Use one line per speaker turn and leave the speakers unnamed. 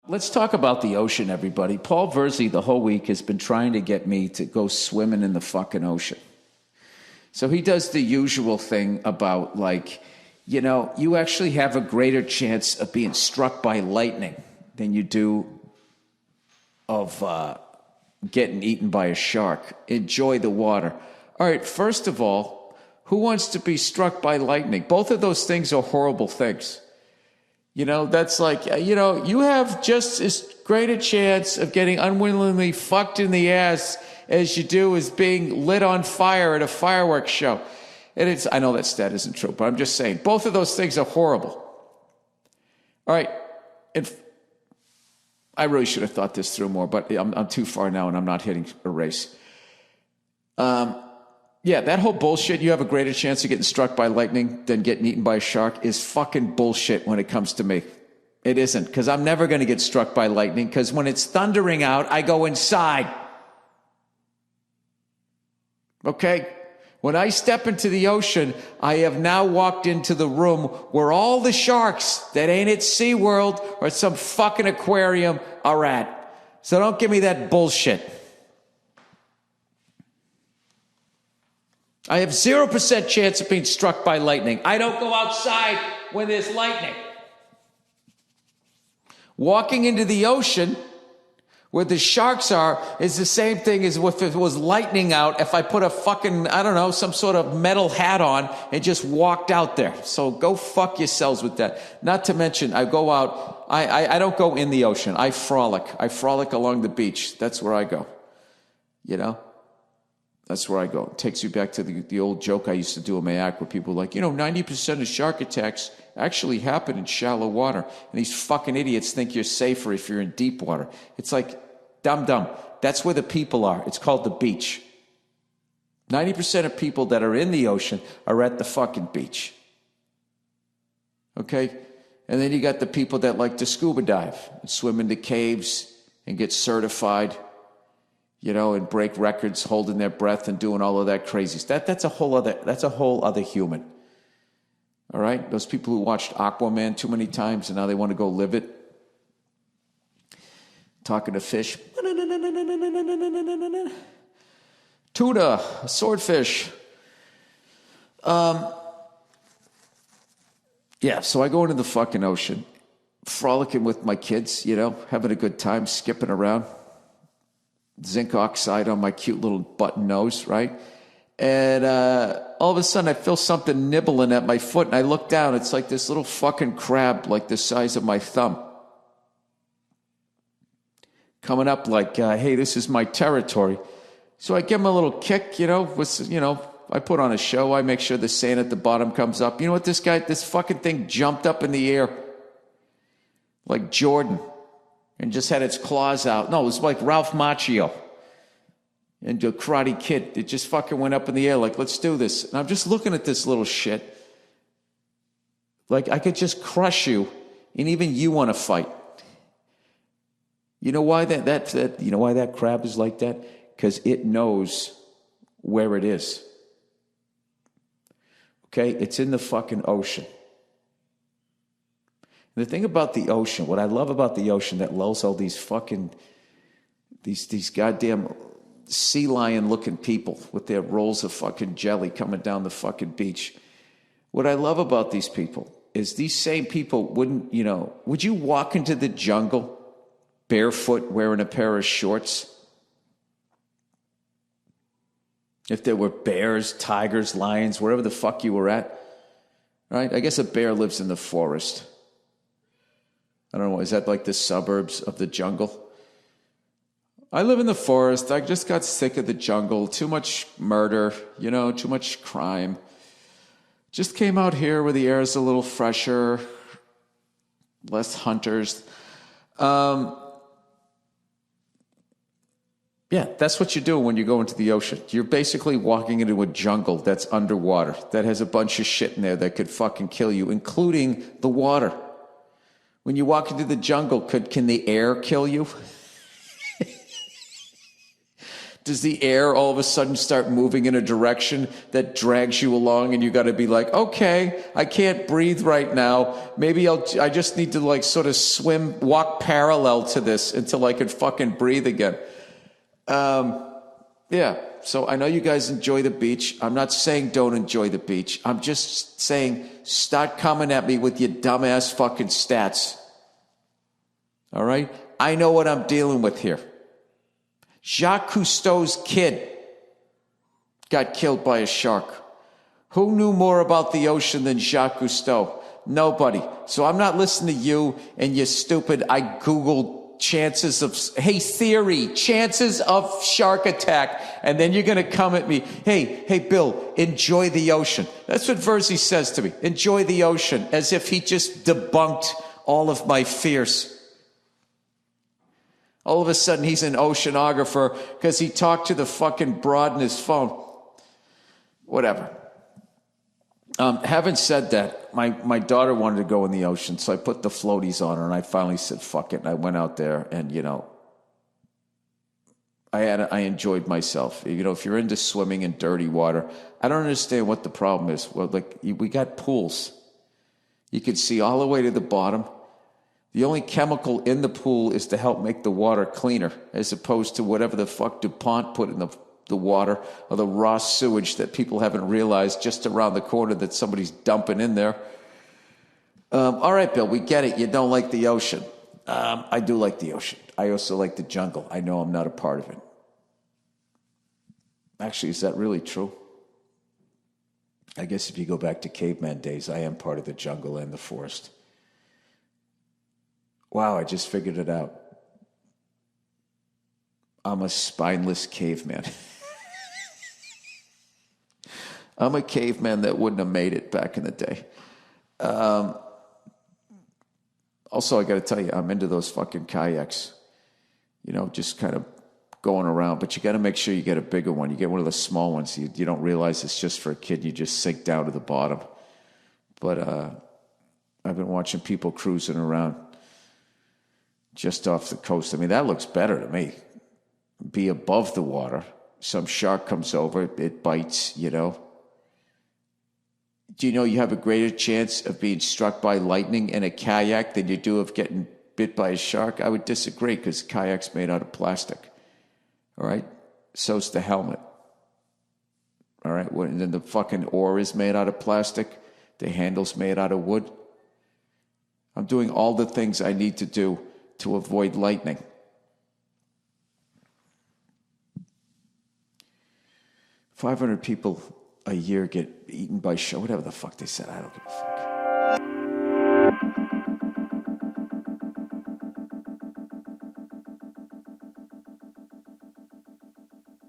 Let's talk about the ocean, everybody. Paul Verzi, the whole week, has been trying to get me to go swimming in the fucking ocean. So he does the usual thing about, like, you actually have a greater chance of being struck by lightning than you do of getting eaten by a shark. Enjoy the water. All right, first of all, who wants to be struck by lightning? Both of those things are horrible things. That's like, you have just as great a chance of getting unwillingly fucked in the ass as you do as being lit on fire at a fireworks show. And I know that stat isn't true, but I'm just saying, both of those things are horrible. All right. And I really should have thought this through more, but I'm too far now and I'm not hitting erase. Yeah, that whole bullshit, you have a greater chance of getting struck by lightning than getting eaten by a shark, is fucking bullshit when it comes to me. It isn't, because I'm never going to get struck by lightning, because when it's thundering out, I go inside. Okay? When I step into the ocean, I have now walked into the room where all the sharks that ain't at SeaWorld or some fucking aquarium are at. So don't give me that bullshit. I have 0% chance of being struck by lightning. I don't go outside when there's lightning. Walking into the ocean where the sharks are is the same thing as if it was lightning out, if I put a fucking, some sort of metal hat on and just walked out there. So go fuck yourselves with that. Not to mention, I go out, I don't go in the ocean. I frolic. I frolic along the beach. That's where I go. That's where I go. It takes you back to the old joke I used to do in my act where people were like, 90% of shark attacks actually happen in shallow water. And these fucking idiots think you're safer if you're in deep water. It's like, dumb. That's where the people are. It's called the beach. 90% of people that are in the ocean are at the fucking beach. Okay? And then you got the people that like to scuba dive and swim into caves and get certified, and break records, holding their breath and doing all of that crazy stuff. That's a whole other human. All right? Those people who watched Aquaman too many times and now they want to go live it. Talking to fish. Tuna, swordfish. Yeah, so I go into the fucking ocean, frolicking with my kids, having a good time, skipping around. Zinc oxide on my cute little button nose, right? And all of a sudden I feel something nibbling at my foot, and I look down. It's like this little fucking crab, like the size of my thumb, coming up like, hey, this is my territory. So I give him a little kick, I put on a show. I make sure the sand at the bottom comes up. You know what, this fucking thing jumped up in the air like Jordan and just had its claws out. No, it was like Ralph Macchio and the Karate Kid. It just fucking went up in the air like, let's do this. And I'm just looking at this little shit. Like, I could just crush you, and even you want to fight. You know why that crab is like that? Because it knows where it is. Okay? It's in the fucking ocean. The thing about the ocean, what I love about the ocean that lulls all these fucking, these goddamn sea lion looking people with their rolls of fucking jelly coming down the fucking beach. What I love about these people is these same people would you walk into the jungle barefoot wearing a pair of shorts? If there were bears, tigers, lions, wherever the fuck you were at, right? I guess a bear lives in the forest. I don't know, is that like the suburbs of the jungle? I live in the forest. I just got sick of the jungle. Too much murder, too much crime. Just came out here where the air is a little fresher, less hunters. Yeah, that's what you do when you go into the ocean. You're basically walking into a jungle that's underwater, that has a bunch of shit in there that could fucking kill you, including the water. When you walk into the jungle, can the air kill you? Does the air all of a sudden start moving in a direction that drags you along and you got to be like, okay, I can't breathe right now. Maybe I just need to like sort of walk parallel to this until I can fucking breathe again. Yeah. So I know you guys enjoy the beach. I'm not saying don't enjoy the beach. I'm just saying start coming at me with your dumbass fucking stats. All right? I know what I'm dealing with here. Jacques Cousteau's kid got killed by a shark. Who knew more about the ocean than Jacques Cousteau? Nobody. So I'm not listening to you and your stupid, I Googled chances of shark attack. And then you're going to come at me. Hey, Bill, enjoy the ocean. That's what Verzi says to me. Enjoy the ocean. As if he just debunked all of my fears. All of a sudden, he's an oceanographer because he talked to the fucking broad in his phone. Whatever. Having said that, my daughter wanted to go in the ocean, so I put the floaties on her, and I finally said, fuck it, and I went out there, and, I enjoyed myself. If you're into swimming in dirty water, I don't understand what the problem is. Well, we got pools. You can see all the way to the bottom. The only chemical in the pool is to help make the water cleaner, as opposed to whatever the fuck DuPont put in the water, or the raw sewage that people haven't realized just around the corner that somebody's dumping in there. All right, Bill, we get it. You don't like the ocean. I do like the ocean. I also like the jungle. I know I'm not a part of it. Actually, is that really true? I guess if you go back to caveman days, I am part of the jungle and the forest. Wow, I just figured it out. I'm a spineless caveman. I'm a caveman that wouldn't have made it back in the day. Also, I got to tell you, I'm into those fucking kayaks. Just kind of going around. But you got to make sure you get a bigger one. You get one of the small ones. You don't realize it's just for a kid. You just sink down to the bottom. But I've been watching people cruising around just off the coast. I mean, that looks better to me. Be above the water. Some shark comes over, it bites, Do you know you have a greater chance of being struck by lightning in a kayak than you do of getting bit by a shark? I would disagree, because kayak's made out of plastic. All right? So's the helmet. All right? And then the fucking oar is made out of plastic. The handle's made out of wood. I'm doing all the things I need to do to avoid lightning. $500 people a year get eaten by sharks. Whatever the fuck they said, I don't give a fuck.